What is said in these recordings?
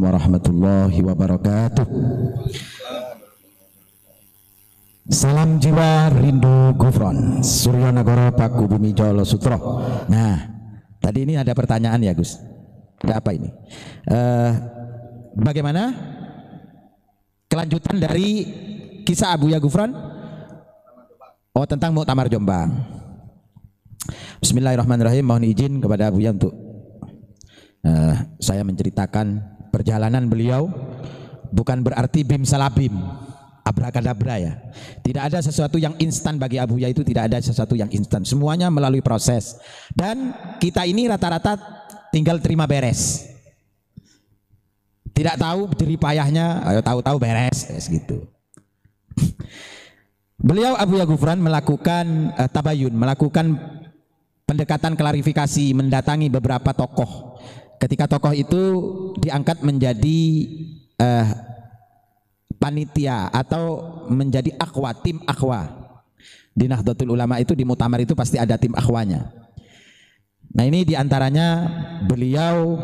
warahmatullahi wabarakatuh. Salam jiwa rindu Gufron, Suryanagara Paku Bumi Jolo Sutro. Nah, tadi ini ada pertanyaan ya Gus. Ada apa ini? Bagaimana kelanjutan dari kisah Abuya Gufron? Oh, tentang Muktamar Jombang. Bismillahirrahmanirrahim. Mohon izin kepada Abuya untuk saya menceritakan perjalanan beliau. Bukan berarti bim salabim, abrakadabra ya. Tidak ada sesuatu yang instan bagi Abuya, itu tidak ada sesuatu yang instan. Semuanya melalui proses. Dan kita ini rata-rata tinggal terima beres. Tidak tahu jerih payahnya, ayo tahu-tahu beres, gitu. Beliau Abuya Gufron melakukan tabayun, melakukan pendekatan klarifikasi, mendatangi beberapa tokoh. Ketika tokoh itu diangkat menjadi panitia atau menjadi akhwa, tim akhwa. Di Nahdlatul Ulama itu, di Muktamar itu pasti ada tim akhwanya. Nah, ini diantaranya beliau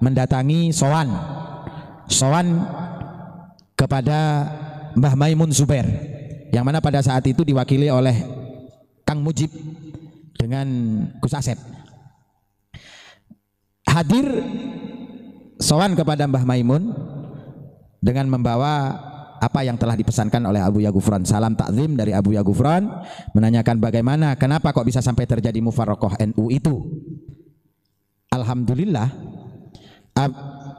mendatangi sowan kepada Mbah Maimun Zubair, yang mana pada saat itu diwakili oleh Kang Mujib dengan Gus Asep. Hadir sowan kepada Mbah Maimun dengan membawa apa yang telah dipesankan oleh Abuya Gufron. Salam takzim dari Abuya Gufron, menanyakan bagaimana, kenapa kok bisa sampai terjadi mufaraqah NU itu. Alhamdulillah,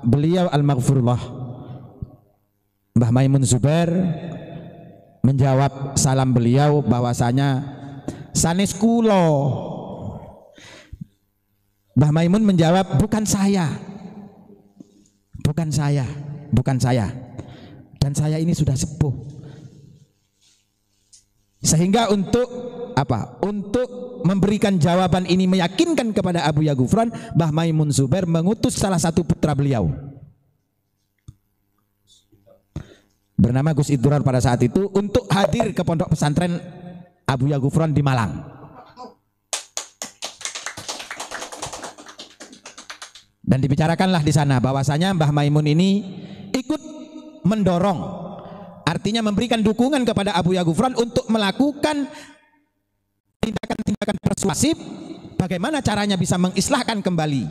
beliau al-maghfurullah Mbah Maimun Zubair menjawab salam beliau bahwasanya sanes kulo. Mbah Maimun menjawab, bukan saya, dan saya ini sudah sepuh, sehingga untuk apa? Untuk memberikan jawaban ini, meyakinkan kepada Abuya Gufron, Mbah Maimun Zubair mengutus salah satu putra beliau bernama Gus Idrar pada saat itu untuk hadir ke pondok pesantren Abuya Gufron di Malang. Dan dibicarakanlah di sana bahwasanya Mbah Maimun ini ikut mendorong, artinya memberikan dukungan kepada Abuya Gufron untuk melakukan tindakan-tindakan persuasif, bagaimana caranya bisa mengislahkan kembali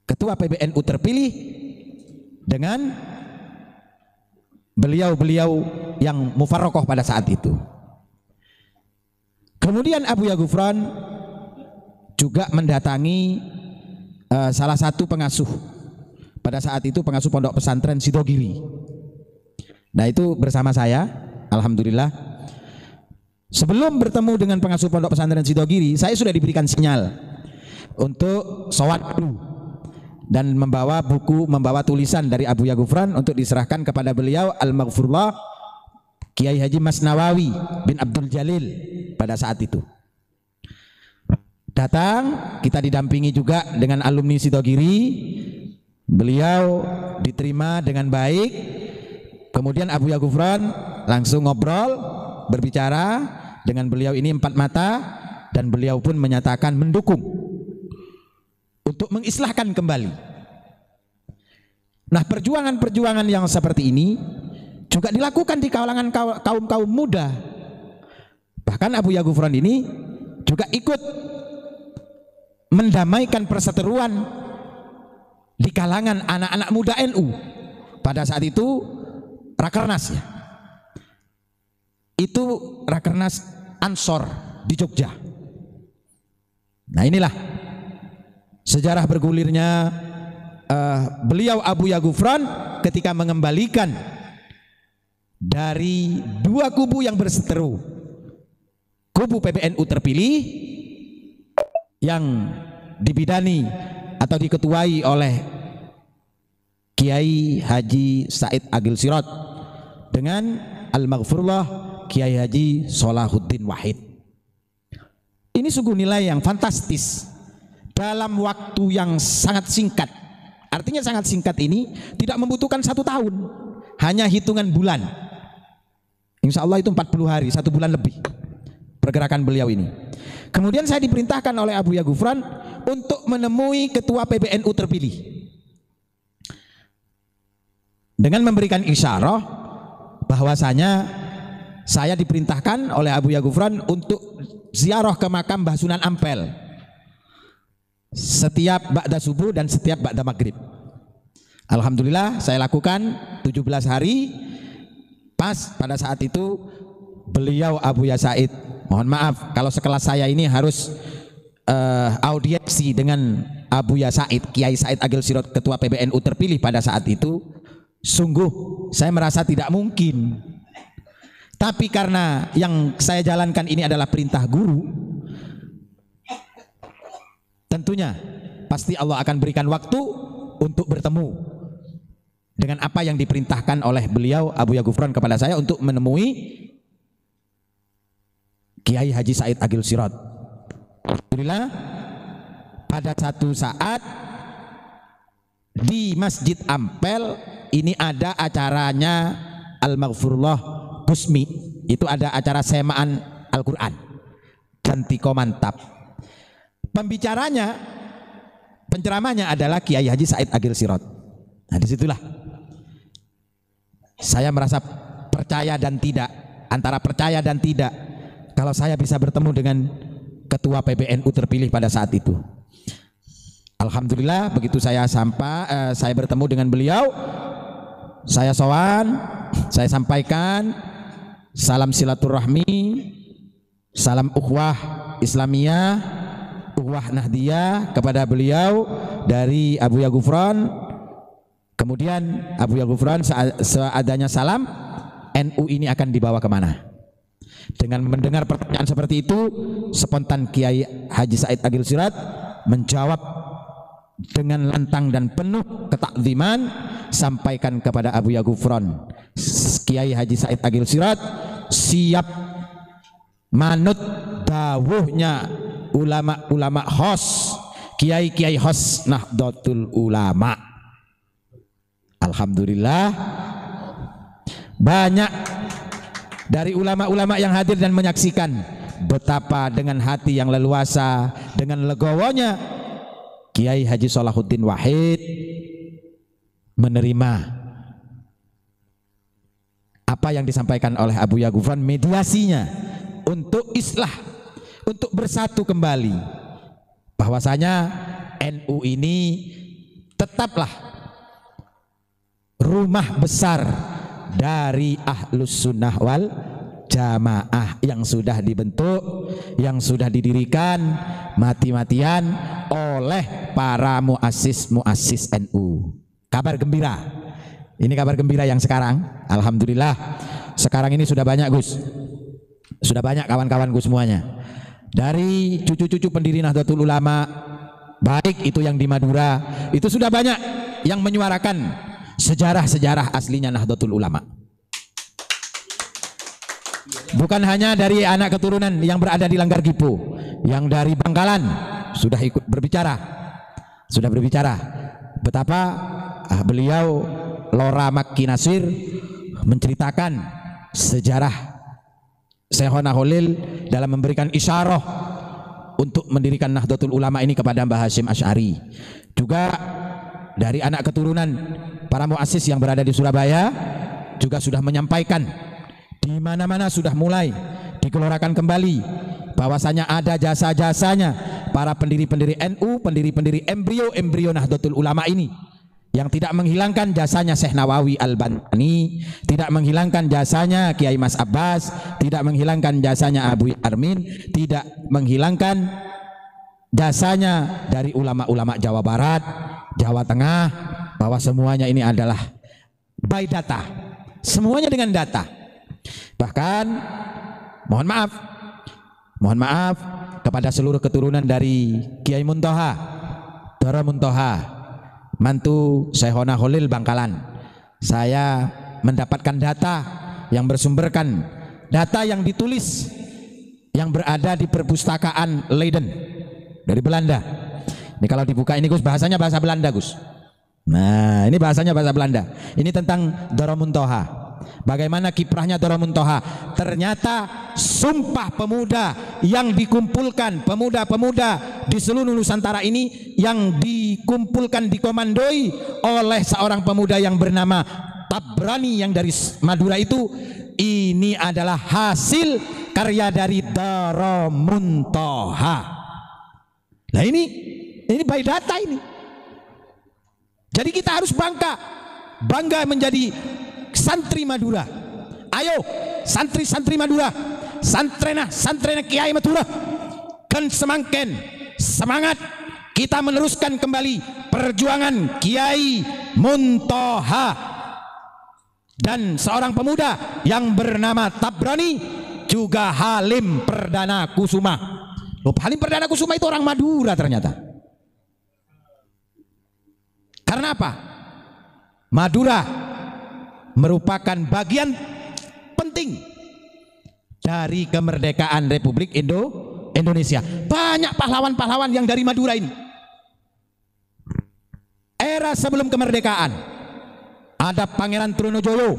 ketua PBNU terpilih dengan beliau-beliau yang mufaraqah pada saat itu. Kemudian Abuya Gufron juga mendatangi salah satu pengasuh pada saat itu, pengasuh pondok pesantren Sidogiri. Nah, itu bersama saya, alhamdulillah. Sebelum bertemu dengan pengasuh pondok pesantren Sidogiri, saya sudah diberikan sinyal untuk sholat dulu dan membawa buku, membawa tulisan dari Abuya Gufron untuk diserahkan kepada beliau al-maghfurullah Kiai Haji Mas Nawawi bin Abdul Jalil pada saat itu. Datang, kita didampingi juga dengan alumni Sidogiri. Beliau diterima dengan baik. Kemudian Abuya Gufron langsung ngobrol, berbicara dengan beliau ini empat mata, dan beliau pun menyatakan mendukung untuk mengislahkan kembali. Nah, perjuangan-perjuangan yang seperti ini juga dilakukan di kalangan kaum-kaum muda. Bahkan Abuya Gufron ini juga ikut mendamaikan perseteruan di kalangan anak-anak muda NU. Pada saat itu Rakernas ya. Itu Rakernas Ansor di Jogja. Nah, inilah sejarah bergulirnya beliau Abuya Gufron ketika mengembalikan dari dua kubu yang berseteru. Kubu PBNU terpilih yang dibidani atau diketuai oleh Kiai Haji Said Agil Sirot dengan al-maghfurullah Kiai Haji Solahuddin Wahid. Ini sungguh nilai yang fantastis dalam waktu yang sangat singkat. Artinya sangat singkat ini tidak membutuhkan 1 tahun, hanya hitungan bulan. Insya Allah itu 40 hari, 1 bulan lebih pergerakan beliau ini. Kemudian saya diperintahkan oleh Abuya Gufron untuk menemui ketua PBNU terpilih dengan memberikan isyarah bahwasanya saya diperintahkan oleh Abu Gufron untuk ziarah ke makam Mbah Sunan Ampel setiap ba'da subuh dan setiap ba'da maghrib. Alhamdulillah saya lakukan 17 hari. Pas pada saat itu beliau Abu Ya Said, mohon maaf kalau sekelas saya ini harus audiensi dengan Abu Ya Said, Kiai Said Agil Sirot, ketua PBNU terpilih pada saat itu, sungguh saya merasa tidak mungkin. Tapi karena yang saya jalankan ini adalah perintah guru, tentunya pasti Allah akan berikan waktu untuk bertemu dengan apa yang diperintahkan oleh beliau Abu Ya Gufron kepada saya untuk menemui Kiai Haji Said Agil Sirot. Alhamdulillah pada satu saat di Masjid Ampel ini ada acaranya Al-Maghfurullah Busmi, itu ada acara semaan Al-Quran dan tiko mantap. Pembicaranya, penceramanya adalah Kiai Haji Said Agil Sirot. Nah disitulah saya merasa percaya dan tidak, antara percaya dan tidak, kalau saya bisa bertemu dengan ketua PBNU terpilih pada saat itu. Alhamdulillah begitu saya sampai, saya bertemu dengan beliau, saya sowan, saya sampaikan salam silaturahmi, salam ukhuwah Islamiyah, ukhuwah Nahdiyah kepada beliau dari Abu Ya Gufron. Kemudian Abu Ya Gufron seadanya salam, NU ini akan dibawa kemana? Dengan mendengar pertanyaan seperti itu, spontan Kiai Haji Said Agil Sirot menjawab dengan lantang dan penuh ketakziman, sampaikan kepada Abu Ya Gufron, Kiai Haji Said Agil Sirot siap manut dawuhnya ulama-ulama khos, kiai-kiai khos Nahdlatul Ulama. Alhamdulillah banyak dari ulama-ulama yang hadir dan menyaksikan betapa dengan hati yang leluasa, dengan legowonya Kiai Haji Salahuddin Wahid menerima apa yang disampaikan oleh Abu Ya Gufron, mediasinya untuk islah, untuk bersatu kembali, bahwasanya NU ini tetaplah rumah besar dari Ahlus Sunnah wal Jamaah yang sudah dibentuk, yang sudah didirikan mati-matian oleh para muassis NU. Kabar gembira, ini kabar gembira yang sekarang, alhamdulillah sekarang ini sudah banyak Gus, sudah banyak kawan-kawanku semuanya dari cucu-cucu pendiri Nahdlatul Ulama, baik itu yang di Madura, itu sudah banyak yang menyuarakan sejarah-sejarah aslinya Nahdlatul Ulama. Bukan hanya dari anak keturunan yang berada di Langgar Gipo, yang dari Bangkalan sudah ikut berbicara, betapa beliau Lora Makki Nasir menceritakan sejarah Syekhona Khalil dalam memberikan isyarah untuk mendirikan Nahdlatul Ulama ini kepada Mbah Hasyim Asy'ari. Juga dari anak keturunan para muassis yang berada di Surabaya juga sudah menyampaikan, di mana-mana sudah mulai digelorakan kembali bahwasanya ada jasa-jasanya para pendiri-pendiri NU, pendiri-pendiri embrio Nahdlatul Ulama ini, yang tidak menghilangkan jasanya Syekh Nawawi Al-Bantani, tidak menghilangkan jasanya Kiai Mas Abbas, tidak menghilangkan jasanya Abu Armin, tidak menghilangkan jasanya dari ulama-ulama Jawa Barat, Jawa Tengah, bahwa semuanya ini adalah by data, semuanya dengan data. Bahkan mohon maaf kepada seluruh keturunan dari Kiai Muntoha, Dara Muntoha, mantu Syekhona Khalil Bangkalan, saya mendapatkan data yang bersumberkan, data yang ditulis yang berada di perpustakaan Leiden dari Belanda. Ini kalau dibuka ini Gus, bahasanya bahasa Belanda Gus. Nah ini bahasanya bahasa Belanda. Ini tentang Dara Muntoha, bagaimana kiprahnya Dara Muntoha. Ternyata Sumpah Pemuda yang dikumpulkan, pemuda-pemuda di seluruh Nusantara ini yang dikumpulkan, dikomandoi oleh seorang pemuda yang bernama Tabrani yang dari Madura itu, ini adalah hasil karya dari Daromuntoha. Nah ini by data ini. Jadi kita harus bangga menjadi santri Madura. Ayo santri-santri Madura, santrena Kiai Madura, kan semangken semangat kita meneruskan kembali perjuangan Kiai Muntoha dan seorang pemuda yang bernama Tabrani, juga Halim Perdana Kusuma. Loh, Halim Perdana Kusuma itu orang Madura ternyata. Karena apa? Madura merupakan bagian penting dari kemerdekaan Republik Indonesia. Banyak pahlawan-pahlawan yang dari Madura ini. Era sebelum kemerdekaan ada Pangeran Trunojoyo,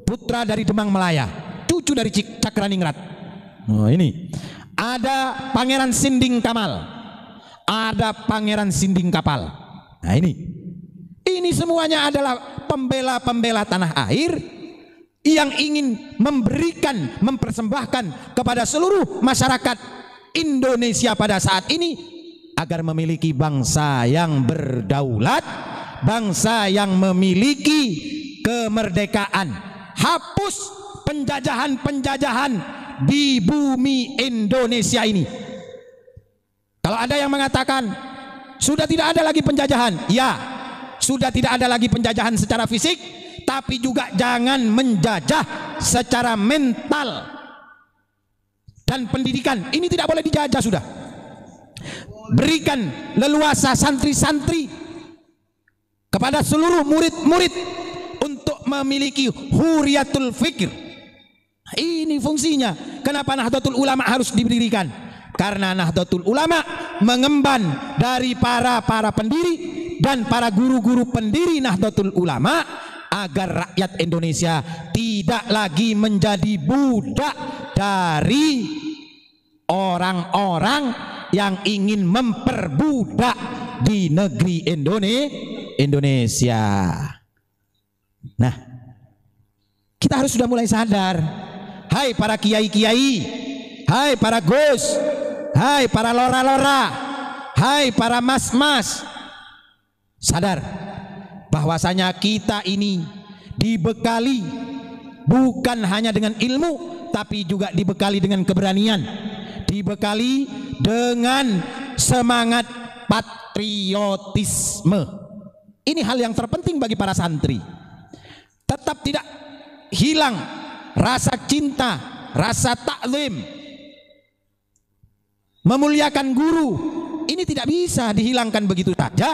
putra dari Demang Melaya, cucu dari Cakraningrat. Oh, ini ada Pangeran Sinding Kamal, ada Pangeran Sinding Kapal. Nah ini semuanya adalah pembela-pembela tanah air yang ingin mempersembahkan kepada seluruh masyarakat Indonesia pada saat ini agar memiliki bangsa yang berdaulat, bangsa yang memiliki kemerdekaan. Hapus penjajahan-penjajahan di bumi Indonesia ini. Kalau ada yang mengatakan sudah tidak ada lagi penjajahan, ya, sudah tidak ada lagi penjajahan secara fisik, tapi juga jangan menjajah secara mental dan pendidikan. Ini tidak boleh dijajah sudah. Berikan leluasa santri-santri kepada seluruh murid-murid untuk memiliki huriyatul fikir. Ini fungsinya. Kenapa Nahdlatul Ulama harus didirikan? Karena Nahdlatul Ulama mengemban dari para pendiri dan para guru-guru pendiri Nahdlatul Ulama agar rakyat Indonesia tidak lagi menjadi budak dari orang-orang yang ingin memperbudak di negeri Indonesia. Nah, kita harus sudah mulai sadar. Hai para kiai-kiai, hai para gus, hai para lora-lora, hai para mas-mas, sadar bahwasanya kita ini dibekali bukan hanya dengan ilmu, tapi juga dibekali dengan keberanian, dibekali dengan semangat patriotisme. Ini hal yang terpenting bagi para santri. Tetap tidak hilang rasa cinta, rasa taklim, memuliakan guru. Ini tidak bisa dihilangkan begitu saja.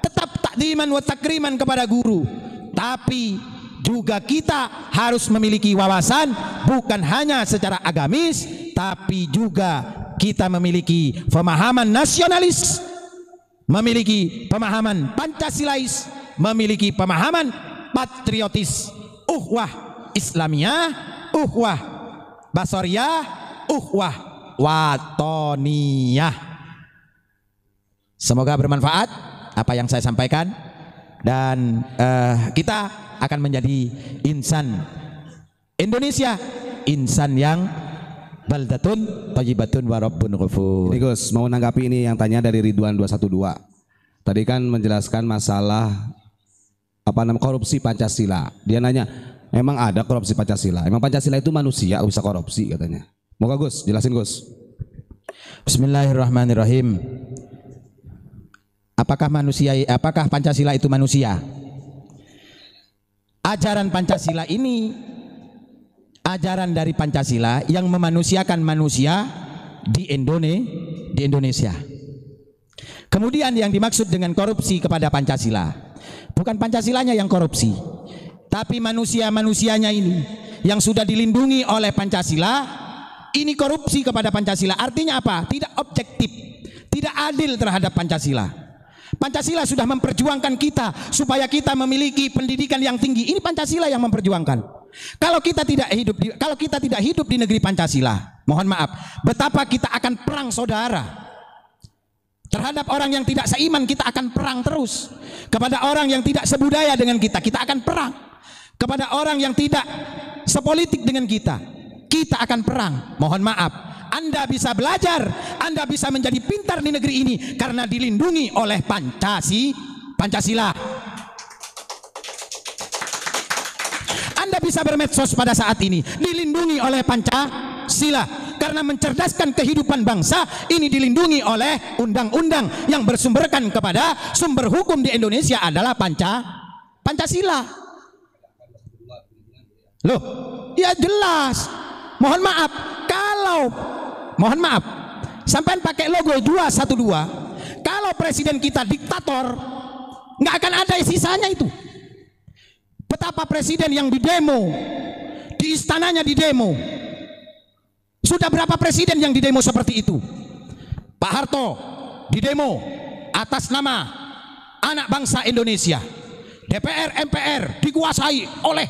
Tetap takdiman wa takriman kepada guru, tapi juga kita harus memiliki wawasan bukan hanya secara agamis, tapi juga kita memiliki pemahaman nasionalis, memiliki pemahaman Pancasilais, memiliki pemahaman patriotis, uhwah Islamiyah, uhwah Basoriyah, uhwah Watoniyah. Semoga bermanfaat apa yang saya sampaikan, dan kita akan menjadi insan Indonesia, insan yang baldatun thayyibatun wa rabbun ghafur. Gus, mau nanggapi ini yang tanya dari Ridwan 212. Tadi kan menjelaskan masalah korupsi Pancasila. Dia nanya, emang ada korupsi Pancasila? Emang Pancasila itu manusia bisa korupsi katanya. Moga Gus, jelasin Gus. Bismillahirrahmanirrahim. Apakah Pancasila itu manusia? Ajaran Pancasila ini ajaran dari Pancasila yang memanusiakan manusia di Indonesia. Kemudian yang dimaksud dengan korupsi kepada Pancasila, bukan Pancasilanya yang korupsi, tapi manusia-manusianya ini yang sudah dilindungi oleh Pancasila, ini korupsi kepada Pancasila. Artinya apa? Tidak objektif, tidak adil terhadap Pancasila. Pancasila sudah memperjuangkan kita supaya kita memiliki pendidikan yang tinggi. Ini Pancasila yang memperjuangkan. Kalau kita tidak hidup di negeri Pancasila, mohon maaf, betapa kita akan perang saudara. Terhadap orang yang tidak seiman kita akan perang terus. Kepada orang yang tidak sebudaya dengan kita akan perang. Kepada orang yang tidak sepolitik dengan kita akan perang. Mohon maaf, Anda bisa belajar, Anda bisa menjadi pintar di negeri ini karena dilindungi oleh Pancasila. Anda bisa bermedsos pada saat ini dilindungi oleh Pancasila. Karena mencerdaskan kehidupan bangsa ini dilindungi oleh undang-undang yang bersumberkan kepada sumber hukum di Indonesia adalah Pancasila. Loh, ya jelas. Mohon maaf, sampai pakai logo 212. Kalau presiden kita diktator, nggak akan ada sisanya itu. Betapa presiden yang didemo di istananya didemo. Sudah berapa presiden yang didemo seperti itu? Pak Harto didemo atas nama anak bangsa Indonesia. DPR, MPR dikuasai oleh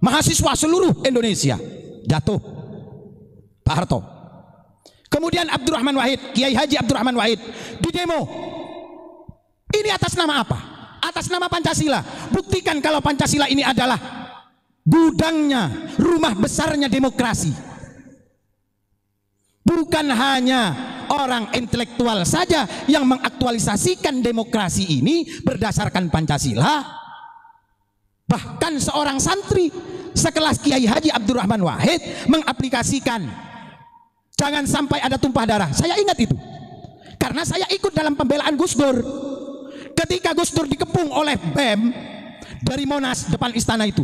mahasiswa seluruh Indonesia. Jatuh Pak Harto. Kemudian Abdurrahman Wahid, Kiai Haji Abdurrahman Wahid didemo. Ini atas nama apa? Atas nama Pancasila. Buktikan kalau Pancasila ini adalah gudangnya, rumah besarnya demokrasi. Bukan hanya orang intelektual saja yang mengaktualisasikan demokrasi ini berdasarkan Pancasila. Bahkan seorang santri sekelas Kiai Haji Abdurrahman Wahid mengaplikasikan. Jangan sampai ada tumpah darah. Saya ingat itu karena saya ikut dalam pembelaan Gus Dur. Ketika Gus Dur dikepung oleh BEM dari Monas depan istana itu,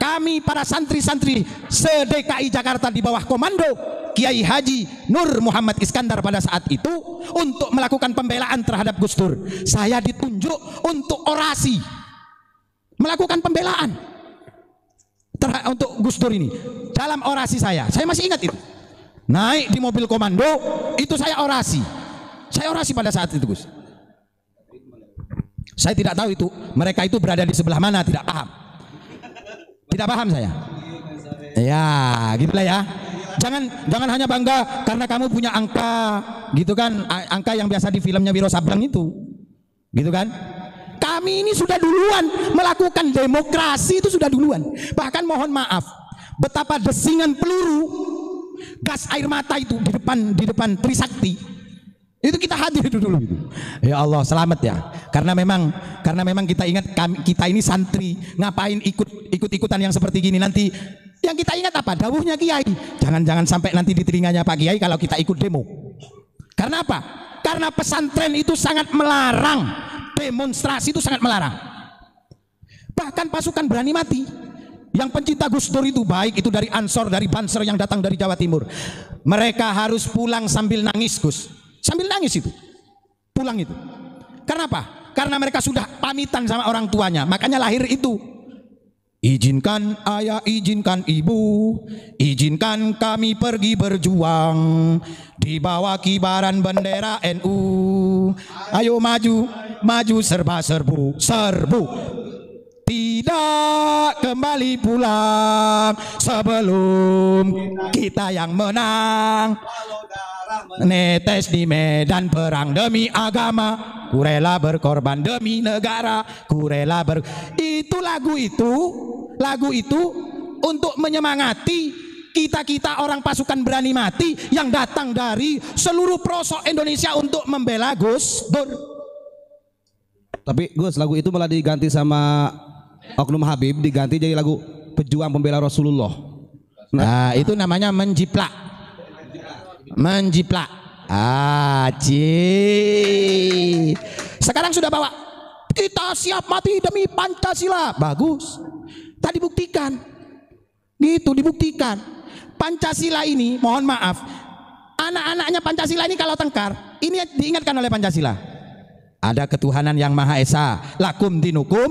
kami para santri-santri se-DKI Jakarta di bawah komando Kiai Haji Nur Muhammad Iskandar pada saat itu untuk melakukan pembelaan terhadap Gus Dur. Saya ditunjuk untuk orasi, melakukan pembelaan untuk Gus Dur ini. Dalam orasi saya masih ingat itu. Naik di mobil komando, itu saya orasi pada saat itu, Gus. Saya tidak tahu itu mereka itu berada di sebelah mana, tidak paham saya. Ya, gitulah ya. Jangan hanya bangga karena kamu punya angka, gitu kan? Angka yang biasa di filmnya Wiro Sableng itu, gitu kan? Kami ini sudah duluan melakukan demokrasi, itu sudah duluan. Bahkan mohon maaf, betapa desingan peluru, gas air mata itu di depan Trisakti, itu kita hadir itu dulu. Gitu. Ya Allah, selamat ya. Karena memang kita ingat kita ini santri, ngapain ikut-ikutan yang seperti gini nanti. Yang kita ingat apa? Dawuhnya Kiai. Jangan sampai nanti di telinganya Pak Kiai kalau kita ikut demo. Karena apa? Karena pesantren itu sangat melarang. Demonstrasi itu sangat melarang. Bahkan pasukan berani mati. Yang pencinta Gus Dur itu, baik itu dari Ansor, dari Banser yang datang dari Jawa Timur, mereka harus pulang sambil nangis, Gus. Sambil nangis itu. Pulang itu. Karena apa? Karena mereka sudah pamitan sama orang tuanya. Makanya lahir itu. Izinkan ayah, izinkan ibu, izinkan kami pergi berjuang di bawah kibaran bendera NU. Ayo maju serbu. Tidak kembali pulang sebelum kita yang menang. Netes di medan perang demi agama, ku rela berkorban demi negara, ku rela itu lagu itu untuk menyemangati kita orang pasukan berani mati yang datang dari seluruh pelosok Indonesia untuk membela Gus Dur. Tapi Gus, lagu itu malah diganti sama Oknum Habib, diganti jadi lagu Pejuang Pembela Rasulullah. Nah, itu namanya menjiplak. Sekarang sudah bawa kita siap mati demi Pancasila. Bagus. Tadi buktikan. Gitu, dibuktikan. Pancasila ini, mohon maaf, anak-anaknya Pancasila ini kalau tengkar, ini diingatkan oleh Pancasila. Ada ketuhanan yang Maha Esa, lakum dinukum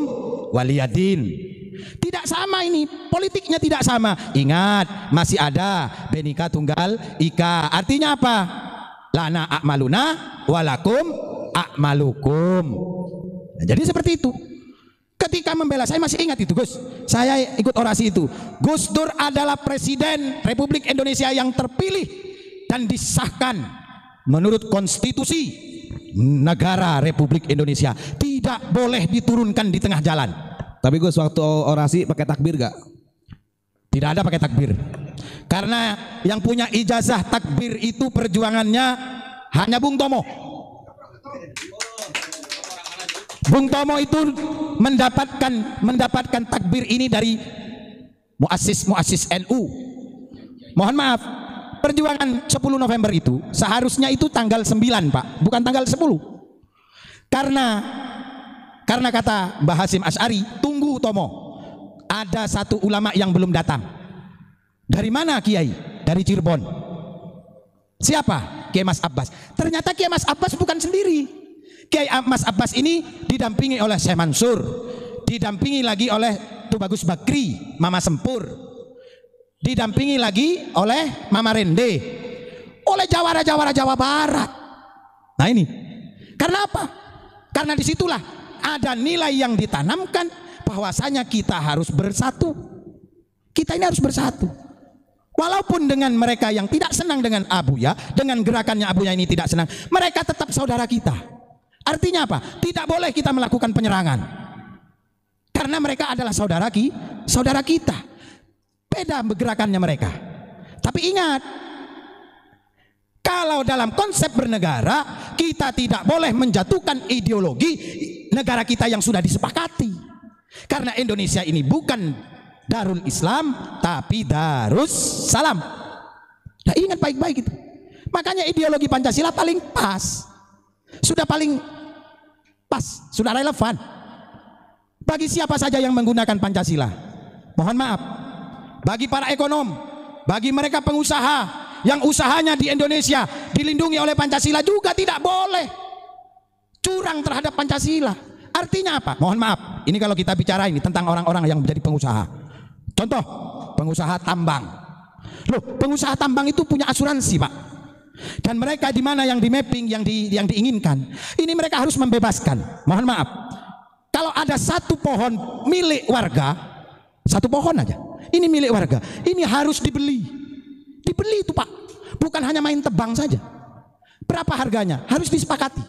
waliyadin. Tidak sama ini, politiknya tidak sama. Ingat, masih ada Bhinneka Tunggal Ika. Artinya apa? Lana a'maluna walakum a'malukum. Nah, jadi seperti itu. Ketika membela, saya masih ingat itu Gus, saya ikut orasi itu. Gus Dur adalah Presiden Republik Indonesia yang terpilih dan disahkan menurut konstitusi negara Republik Indonesia, tidak boleh diturunkan di tengah jalan. Tapi Gus, waktu orasi pakai takbir gak? Tidak ada pakai takbir, karena yang punya ijazah takbir itu perjuangannya hanya Bung Tomo. Bung Tomo itu mendapatkan takbir ini dari muassis NU. Mohon maaf, perjuangan 10 November itu seharusnya itu tanggal 9 Pak, bukan tanggal 10. Karena kata Mbah Hasyim Asy'ari, tunggu Tomo, ada satu ulama yang belum datang. Dari mana Kiai? Dari Cirebon. Siapa? Kiai Mas Abbas. Ternyata Kiai Mas Abbas bukan sendiri. Kiai Mas Abbas ini didampingi oleh Syekh Mansur, didampingi lagi oleh Tubagus Bakri, Mama Sempur, didampingi lagi oleh Mama Rende, oleh jawara-jawara Jawa Barat. Nah ini, karena apa? Karena disitulah ada nilai yang ditanamkan bahwasanya kita harus bersatu. Kita ini harus bersatu. Walaupun dengan mereka yang tidak senang dengan Abuya, dengan gerakannya Abuya ini tidak senang, mereka tetap saudara kita. Artinya apa? Tidak boleh kita melakukan penyerangan, karena mereka adalah saudara kita. Beda gerakannya mereka. Tapi ingat, kalau dalam konsep bernegara, kita tidak boleh menjatuhkan ideologi negara kita yang sudah disepakati. Karena Indonesia ini bukan Darul Islam, tapi Darus Salam. Nah, ingat baik-baik itu. Makanya ideologi Pancasila paling pas. Sudah paling pas, sudah relevan bagi siapa saja yang menggunakan Pancasila. Mohon maaf, bagi para ekonom, bagi mereka pengusaha yang usahanya di Indonesia dilindungi oleh Pancasila, juga tidak boleh curang terhadap Pancasila. Artinya apa? Mohon maaf, ini kalau kita bicara ini tentang orang-orang yang menjadi pengusaha. Contoh, pengusaha tambang. Loh, pengusaha tambang itu punya asuransi Pak. Dan mereka di mana yang di mapping, yang diinginkan, ini mereka harus membebaskan. Mohon maaf, kalau ada satu pohon milik warga, satu pohon aja, ini milik warga, ini harus dibeli itu Pak, bukan hanya main tebang saja. Berapa harganya harus disepakati.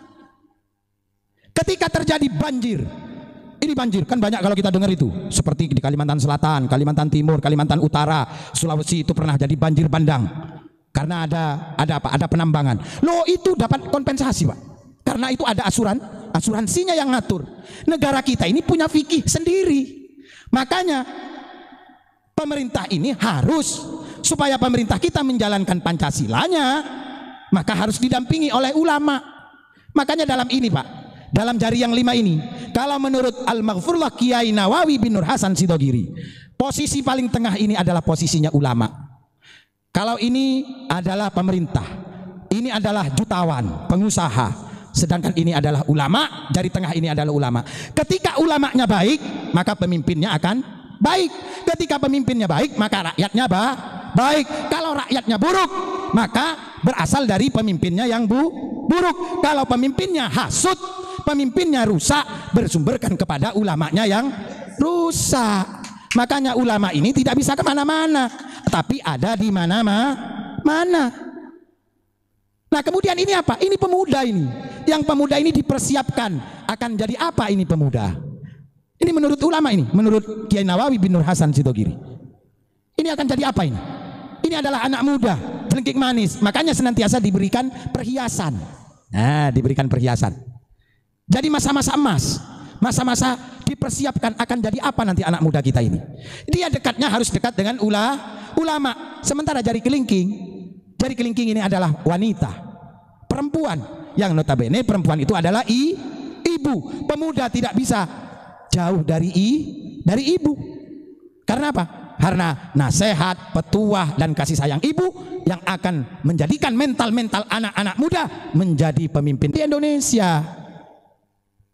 Ketika terjadi banjir, ini banjir kan banyak kalau kita dengar itu, seperti di Kalimantan Selatan, Kalimantan Timur, Kalimantan Utara, Sulawesi itu pernah jadi banjir bandang. Karena ada apa? Ada penambangan. Loh, itu dapat kompensasi Pak. Karena itu ada asuransinya yang ngatur. Negara kita ini punya fikih sendiri. Makanya pemerintah ini harus, supaya pemerintah kita menjalankan Pancasilanya, maka harus didampingi oleh ulama. Makanya dalam ini Pak, dalam jari yang 5 ini, kalau menurut Al-Maghfurullah Kiai Nawawi bin Nur Hasan Sidogiri, posisi paling tengah ini adalah posisinya ulama. Kalau ini adalah pemerintah, ini adalah jutawan, pengusaha, sedangkan ini adalah ulama, jari tengah ini adalah ulama. Ketika ulamanya baik, maka pemimpinnya akan baik. Ketika pemimpinnya baik, maka rakyatnya baik. Kalau rakyatnya buruk, maka berasal dari pemimpinnya yang buruk. Kalau pemimpinnya hasut, pemimpinnya rusak, bersumberkan kepada ulamanya yang rusak. Makanya ulama ini tidak bisa kemana-mana, tapi ada di mana-mana. Nah kemudian ini apa? Ini pemuda ini. Yang pemuda ini dipersiapkan akan jadi apa ini pemuda? Ini menurut ulama ini, menurut Kiai Nawawi bin Nur Hasan Sidogiri. Ini akan jadi apa ini? Ini adalah anak muda, jelengkik manis. Makanya senantiasa diberikan perhiasan. Nah, diberikan perhiasan. Jadi masa-masa emas, masa-masa dipersiapkan akan jadi apa nanti anak muda kita ini. Dia dekatnya harus dekat dengan ulama. Sementara jari kelingking ini adalah wanita, perempuan, yang notabene perempuan itu adalah ibu. Pemuda tidak bisa jauh dari ibu. Karena apa? Karena nasihat, petuah dan kasih sayang ibu yang akan menjadikan mental anak-anak muda menjadi pemimpin di Indonesia.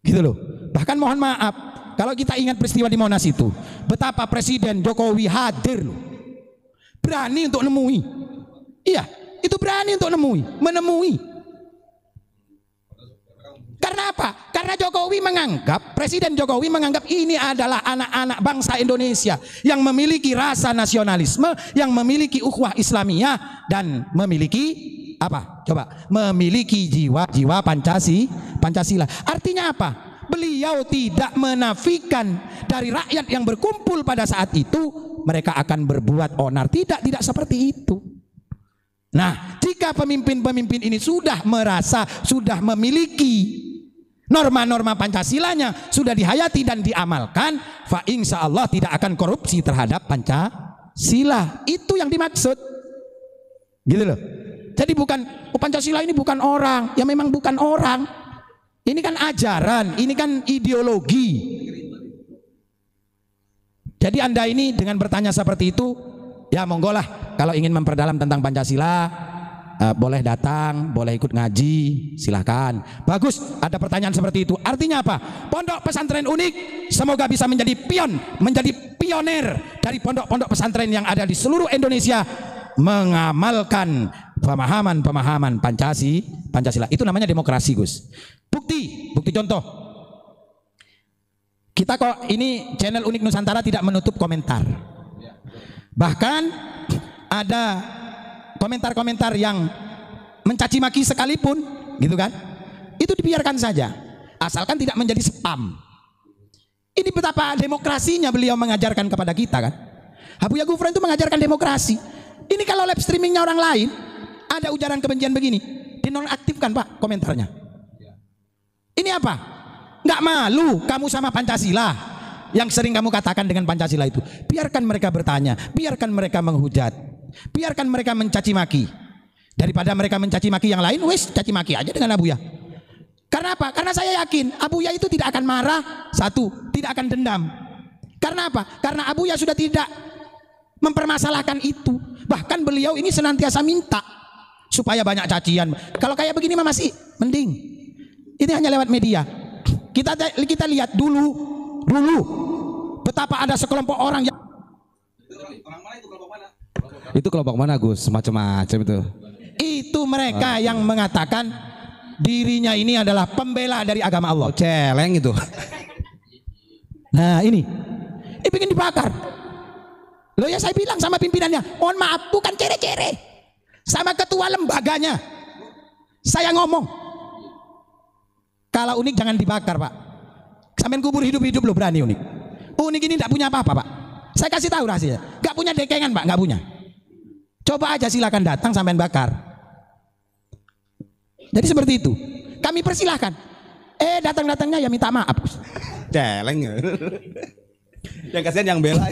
Gitu loh. Bahkan mohon maaf, kalau kita ingat peristiwa di Monas itu, betapa Presiden Jokowi hadir loh. Berani untuk nemui. Iya, itu berani untuk menemui. Karena Kenapa? Karena Jokowi menganggap, Presiden Jokowi menganggap ini adalah anak-anak bangsa Indonesia yang memiliki rasa nasionalisme, yang memiliki ukhuwah Islamiyah, dan memiliki apa? Coba, memiliki jiwa-jiwa Pancasila. Artinya apa? Beliau tidak menafikan dari rakyat yang berkumpul pada saat itu mereka akan berbuat onar. Tidak seperti itu. Nah, jika pemimpin-pemimpin ini sudah merasa, sudah memiliki norma-norma Pancasilanya, sudah dihayati dan diamalkan, fa insya Allah tidak akan korupsi terhadap Pancasila. Itu yang dimaksud. Gitu loh. Jadi bukan, Pancasila ini bukan orang. Ya memang bukan orang. Ini kan ajaran, ini kan ideologi. Jadi Anda ini dengan bertanya seperti itu, ya monggo lah, kalau ingin memperdalam tentang Pancasila, boleh datang, boleh ikut ngaji, silahkan. Bagus, ada pertanyaan seperti itu. Artinya apa? Pondok Pesantren Unik semoga bisa menjadi pioner dari pondok-pondok pesantren yang ada di seluruh Indonesia mengamalkan pemahaman Pancasila. Itu namanya demokrasi, Gus. Bukti contoh. Kita kok ini channel Unik Nusantara tidak menutup komentar. Bahkan ada komentar-komentar yang mencaci maki sekalipun, gitu kan? Itu dibiarkan saja, asalkan tidak menjadi spam. Ini betapa demokrasinya beliau mengajarkan kepada kita kan? Abuya Ghufran itu mengajarkan demokrasi. Ini kalau live streamingnya orang lain, ada ujaran kebencian begini, dinonaktifkan Pak komentarnya. Ini apa? Nggak malu kamu sama Pancasila yang sering kamu katakan dengan Pancasila itu. Biarkan mereka bertanya, biarkan mereka menghujat, biarkan mereka mencaci maki. Daripada mereka mencaci maki yang lain, wes caci maki aja dengan Abuya. Karena apa? Karena saya yakin Abuya itu tidak akan marah, satu, tidak akan dendam. Karena apa? Karena Abuya sudah tidak mempermasalahkan itu. Bahkan beliau ini senantiasa minta supaya banyak cacian. Kalau kayak begini mah masih mending. Ini hanya lewat media. Kita lihat dulu betapa ada sekelompok orang yang itu kelompok mana Gus? Macam-macam itu. Itu mereka yang mengatakan dirinya ini adalah pembela dari agama Allah. Celeng itu. Nah ini ingin dibakar. Loh ya saya bilang sama pimpinannya, mohon maaf bukan cere-cere. Sama ketua lembaganya saya ngomong, kalau Unik jangan dibakar Pak. Sampean kubur hidup-hidup lo berani Unik. Unik ini tidak punya apa-apa Pak. Saya kasih tahu rahasia, nggak punya dekengan Pak, nggak punya. Coba aja silakan datang sampean bakar. Jadi seperti itu. Kami persilahkan. Datang-datangnya ya minta maaf. Celeng. Yang kasihan yang bela.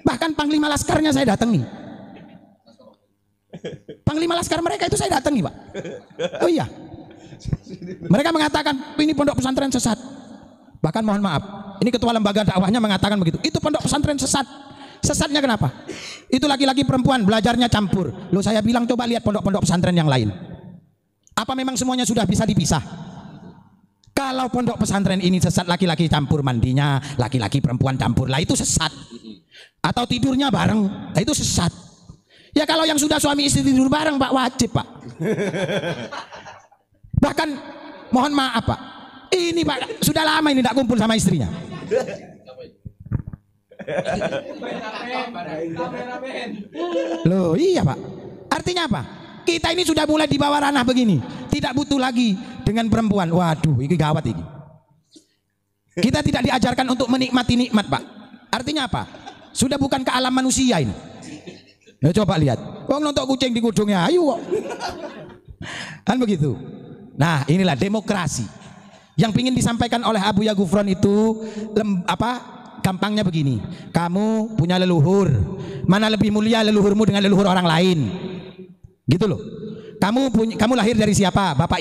Bahkan Panglima Laskarnya saya datangi. Panglima Laskar mereka itu saya datangi Pak. Oh iya. Mereka mengatakan ini pondok pesantren sesat. Bahkan mohon maaf, ini ketua lembaga dakwahnya mengatakan begitu. Itu pondok pesantren sesat. Sesatnya kenapa? Itu laki-laki perempuan belajarnya campur. Loh saya bilang coba lihat pondok-pondok pesantren yang lain. Apa memang semuanya sudah bisa dipisah? Kalau pondok pesantren ini sesat, laki-laki campur mandinya, laki-laki perempuan campur, lah itu sesat. Atau tidurnya bareng, lah itu sesat. Ya kalau yang sudah suami istri tidur bareng Pak, wajib Pak. Bahkan mohon maaf Pak, ini Pak sudah lama ini tidak kumpul sama istrinya. Loh iya Pak, artinya apa? Kita ini sudah mulai di bawah ranah begini, tidak butuh lagi dengan perempuan. Waduh, ini gawat ini. Kita tidak diajarkan untuk menikmati nikmat Pak. Artinya apa? Sudah bukan ke alam manusia ini. Ya, coba lihat, wong nonton kucing di kudungnya, ayo kok. Kan begitu. Nah inilah demokrasi yang ingin disampaikan oleh Abuya Ghufran itu. Gampangnya begini, kamu punya leluhur, mana lebih mulia leluhurmu dengan leluhur orang lain, gitu loh. Kamu lahir dari siapa? Bapak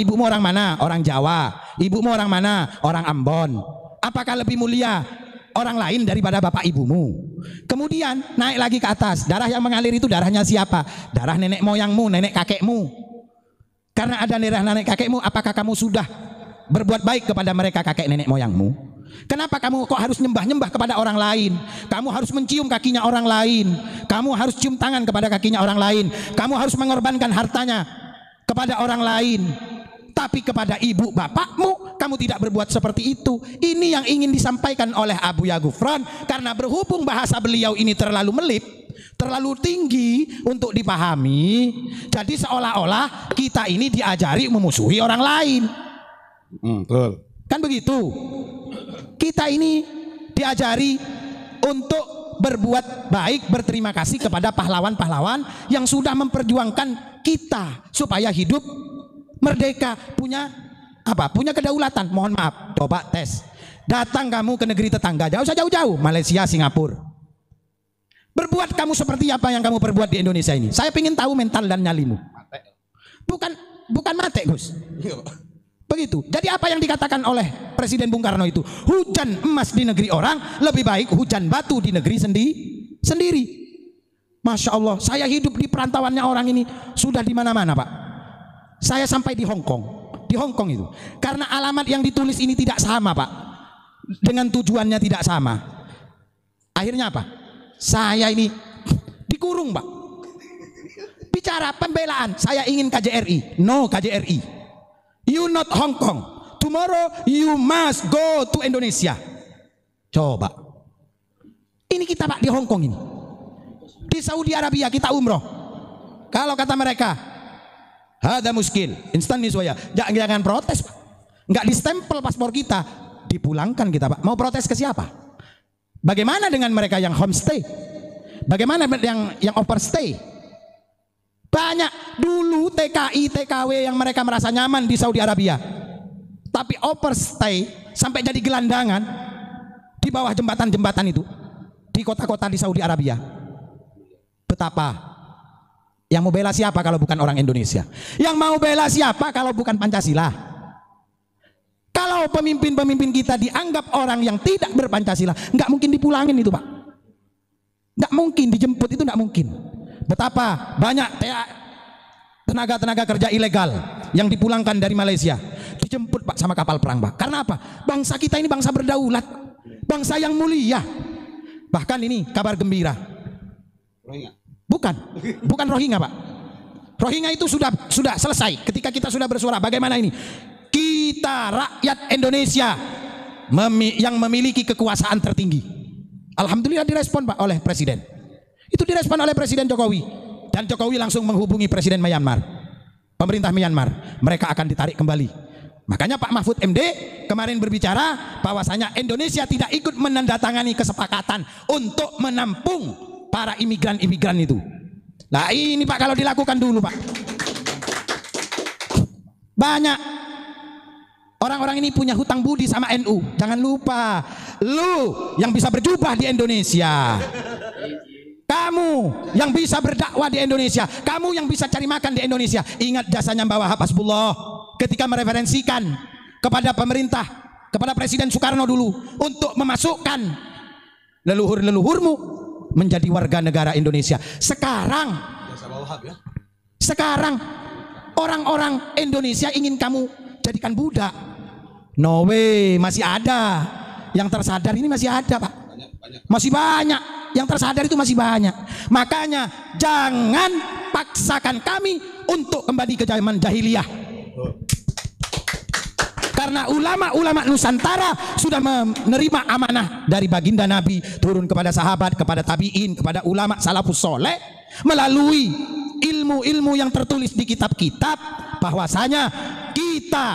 ibumu orang mana? Orang Jawa. Ibumu orang mana? Orang Ambon. Apakah lebih mulia orang lain daripada bapak ibumu? Kemudian naik lagi ke atas, darah yang mengalir itu darahnya siapa? Darah nenek moyangmu, nenek kakekmu. Karena ada darah nenek kakekmu, apakah kamu sudah berbuat baik kepada mereka kakek nenek moyangmu? Kenapa kamu kok harus nyembah-nyembah kepada orang lain? Kamu harus mencium kakinya orang lain. Kamu harus cium tangan kepada kakinya orang lain. Kamu harus mengorbankan hartanya kepada orang lain. tapi kepada ibu bapakmu kamu tidak berbuat seperti itu. Ini yang ingin disampaikan oleh Abuya Ghufran, karena berhubung bahasa beliau ini terlalu melip, terlalu tinggi untuk dipahami, jadi seolah-olah kita ini diajari memusuhi orang lain. Betul. Kan begitu. Kita ini diajari untuk berbuat baik, berterima kasih kepada pahlawan-pahlawan yang sudah memperjuangkan kita supaya hidup merdeka, punya apa? Punya kedaulatan. Mohon maaf, coba tes. Datang kamu ke negeri tetangga, jauh-jauh, Malaysia, Singapura. Berbuat kamu seperti apa yang kamu perbuat di Indonesia ini? Saya ingin tahu mental dan nyalimu. Bukan mate, Gus. Begitu. Jadi apa yang dikatakan oleh Presiden Bung Karno itu? Hujan emas di negeri orang lebih baik hujan batu di negeri sendiri. Masya Allah, saya hidup di perantauannya orang ini sudah di mana-mana, Pak. Saya sampai di Hong Kong. Di Hong Kong itu. Karena alamat yang ditulis ini tidak sama, Pak. Dengan tujuannya tidak sama. Akhirnya apa? Saya ini dikurung, Pak. Bicara pembelaan, saya ingin KJRI. No KJRI. You not Hong Kong. Tomorrow you must go to Indonesia. Coba. Ini kita, Pak, di Hong Kong ini. Di Saudi Arabia kita umroh. Kalau kata mereka, ada muskil, instan niswaya. Jangan protes, Pak. Nggak distempel paspor kita, dipulangkan kita, Pak. Mau protes ke siapa? Bagaimana dengan mereka yang homestay? Bagaimana yang overstay? Banyak dulu TKI, TKW yang mereka merasa nyaman di Saudi Arabia, tapi overstay sampai jadi gelandangan di bawah jembatan-jembatan itu di kota-kota di Saudi Arabia. Betapa. Yang mau bela siapa kalau bukan orang Indonesia? Yang mau bela siapa kalau bukan Pancasila? Kalau pemimpin-pemimpin kita dianggap orang yang tidak berpancasila, nggak mungkin dipulangin itu, Pak. Nggak mungkin dijemput, itu nggak mungkin. Betapa banyak tenaga-tenaga kerja ilegal yang dipulangkan dari Malaysia, dijemput, Pak, sama kapal perang, Pak. Karena apa? Bangsa kita ini bangsa berdaulat, bangsa yang mulia. Bahkan ini kabar gembira. Bukan Rohingya, Pak. Rohingya itu sudah selesai ketika kita sudah bersuara. Bagaimana ini? Kita rakyat Indonesia yang memiliki kekuasaan tertinggi. Alhamdulillah direspon, Pak, oleh Presiden. Itu direspon oleh Presiden Jokowi. Dan Jokowi langsung menghubungi Presiden Myanmar, pemerintah Myanmar. Mereka akan ditarik kembali. Makanya Pak Mahfud MD kemarin berbicara bahwasanya Indonesia tidak ikut menandatangani kesepakatan untuk menampung para imigran-imigran itu. Nah ini, Pak, kalau dilakukan dulu, Pak. Banyak orang-orang ini punya hutang budi sama NU. Jangan lupa, lu yang bisa berjubah di Indonesia, kamu yang bisa berdakwah di Indonesia, kamu yang bisa cari makan di Indonesia. Ingat jasanya Mbak Wahab Hasbullah ketika mereferensikan kepada pemerintah, kepada Presiden Soekarno dulu untuk memasukkan leluhur-leluhurmu menjadi warga negara Indonesia. Sekarang orang-orang Indonesia ingin kamu jadikan budak. No way, masih ada yang tersadar ini, masih ada, Pak. Masih banyak yang tersadar itu, masih banyak. Makanya jangan paksakan kami untuk kembali ke zaman jahiliyah. Karena ulama-ulama Nusantara sudah menerima amanah dari baginda Nabi turun kepada sahabat, kepada tabi'in, kepada ulama salafus soleh melalui ilmu-ilmu yang tertulis di kitab-kitab, bahwasanya kita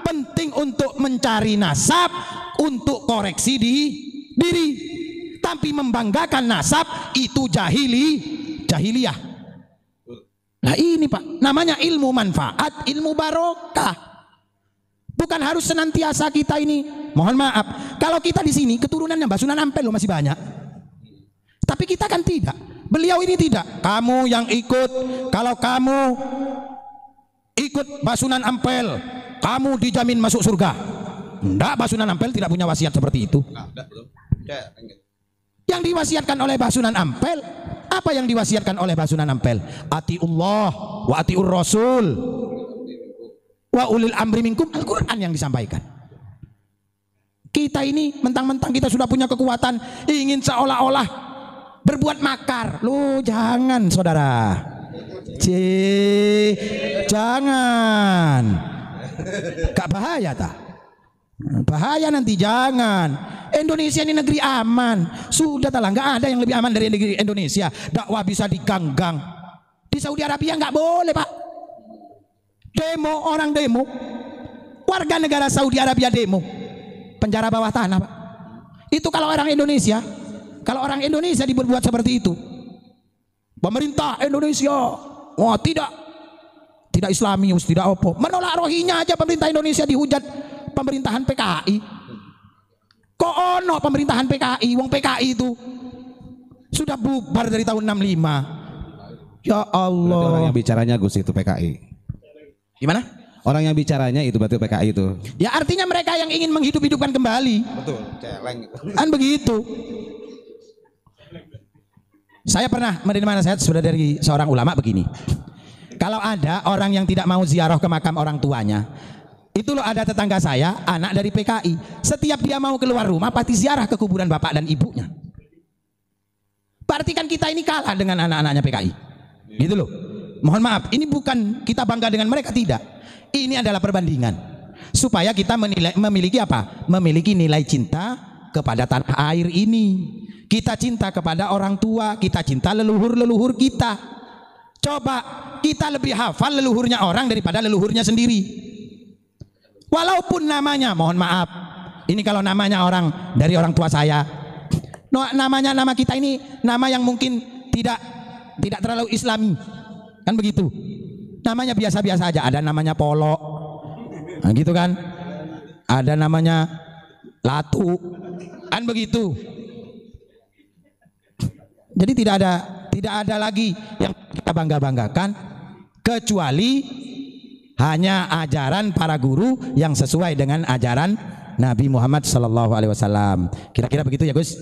penting untuk mencari nasab untuk koreksi diri, tapi membanggakan nasab itu jahiliyah. Nah ini, Pak, namanya ilmu manfaat, ilmu barokah. Bukan harus senantiasa kita ini, mohon maaf, kalau kita di sini keturunannya Mbak Sunan Ampel loh masih banyak. Tapi kita kan tidak. Beliau ini tidak. Kamu yang ikut, kalau kamu ikut Mbak Sunan Ampel, kamu dijamin masuk surga. Enggak, Mbak Sunan Ampel tidak punya wasiat seperti itu. Yang diwasiatkan oleh Mbak Sunan Ampel, apa yang diwasiatkan oleh Mbak Sunan Ampel? Atiullah wa atiur Rasul wa ulil amri minkum. Al-Quran yang disampaikan. Kita ini mentang-mentang kita sudah punya kekuatan, ingin seolah-olah berbuat makar. Lu jangan, saudara. Jangan. Gak bahaya tak? Bahaya nanti, jangan. Indonesia ini negeri aman. Sudah telah, nggak ada yang lebih aman dari negeri Indonesia. Dakwah bisa diganggang. Di Saudi Arabia nggak boleh pak. Demo, orang demo, warga negara Saudi Arabia demo, penjara bawah tanah pak. Itu kalau orang Indonesia, dibuat seperti itu, pemerintah Indonesia, wah tidak Islamius, tidak opo, menolak Rohingya aja pemerintah Indonesia dihujat pemerintahan PKI. Kok ono pemerintahan PKI, wong PKI itu sudah bubar dari tahun 65. Ya Allah. Berarti orang yang bicaranya Gus itu PKI. Gimana? Orang yang bicaranya itu berarti PKI itu. Ya artinya mereka yang ingin menghidup-hidupkan kembali. Betul, celeng. Kan begitu. Saya pernah menerima nasihat sudah dari seorang ulama begini. Kalau ada orang yang tidak mau ziarah ke makam orang tuanya, itu loh, ada tetangga saya, anak dari PKI. Setiap dia mau keluar rumah pasti ziarah ke kuburan bapak dan ibunya. Berarti kan kita ini kalah dengan anak-anaknya PKI. Gitu loh. Mohon maaf, ini bukan kita bangga dengan mereka, tidak. Ini adalah perbandingan. Supaya kita memiliki apa? Memiliki nilai cinta kepada tanah air ini. Kita cinta kepada orang tua, kita cinta leluhur-leluhur kita. Coba kita lebih hafal leluhurnya orang daripada leluhurnya sendiri. Walaupun namanya, mohon maaf, ini kalau namanya orang dari orang tua saya, nama kita ini nama yang mungkin tidak terlalu islami, kan begitu. Namanya biasa-biasa aja. Ada namanya Polo, nah, gitu kan. Ada namanya Latu, kan begitu. Jadi tidak ada lagi yang kita bangga-banggakan kecuali hanya ajaran para guru yang sesuai dengan ajaran Nabi Muhammad SAW. Kira-kira begitu ya Gus?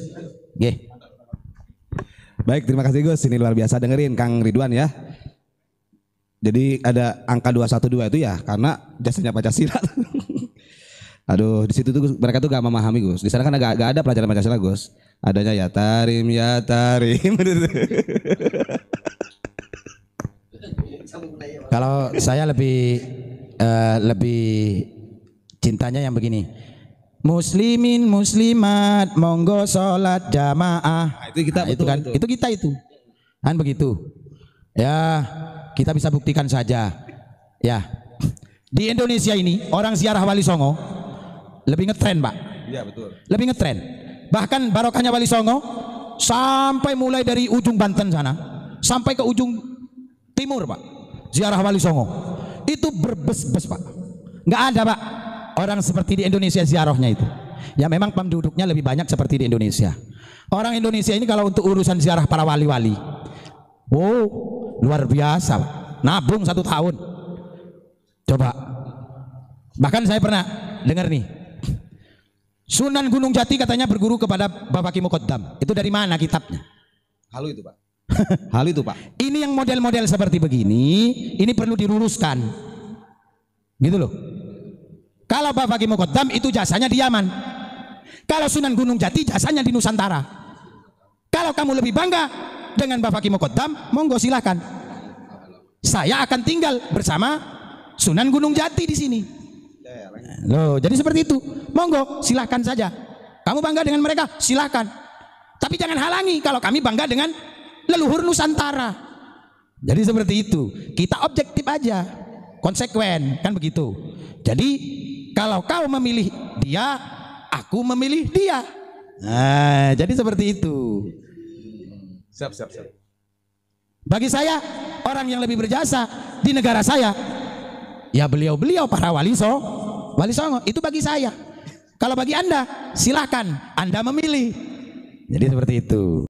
Oke. Baik, terima kasih Gus. Ini luar biasa, dengerin Kang Ridwan ya. Jadi ada angka 212 itu ya karena jasanya Pancasila. Aduh, di situ tuh mereka tuh gak memahami Gus. Di sana kan gak ada pelajaran Pancasila Gus. Adanya ya tarim ya tarim. Kalau saya lebih cintanya yang begini. Muslimin muslimat monggo sholat jamaah. Nah, itu kita, itu kan itu kita itu. Kan begitu. Ya, kita bisa buktikan saja. Ya. Di Indonesia ini orang ziarah Wali Songo lebih ngetren, Pak. Iya, betul. Lebih ngetren. Bahkan barokahnya Wali Songo sampai mulai dari ujung Banten sana sampai ke ujung timur, Pak. Ziarah Wali Songo itu berbes-bes, Pak. Nggak ada, Pak, orang seperti di Indonesia ziarahnya itu. Ya memang penduduknya lebih banyak seperti di Indonesia. Orang Indonesia ini kalau untuk urusan ziarah para wali-wali, wow, luar biasa, Pak. Nabung 1 tahun. Coba. Bahkan saya pernah dengar nih, Sunan Gunung Jati katanya berguru kepada Bapak Ki Muqaddam. Itu dari mana kitabnya? Halu itu Pak. Halu itu Pak. Ini yang model-model seperti begini, ini perlu diluruskan. Gitu loh. Kalau Bapak Ki Muqaddam itu jasanya di Yaman. Kalau Sunan Gunung Jati jasanya di Nusantara. Kalau kamu lebih bangga dengan Bapak Ki Muqaddam, monggo silakan. Saya akan tinggal bersama Sunan Gunung Jati di sini. Loh, jadi seperti itu. Monggo, silakan saja. Kamu bangga dengan mereka, silakan. Tapi jangan halangi kalau kami bangga dengan leluhur Nusantara. Jadi seperti itu. Kita objektif aja, konsekuen, kan begitu. Jadi kalau kau memilih dia, aku memilih dia. Nah, jadi seperti itu. Siap. Bagi saya, orang yang lebih berjasa di negara saya, ya beliau-beliau para Wali Songo, itu bagi saya. Kalau bagi Anda, silakan Anda memilih. Jadi seperti itu.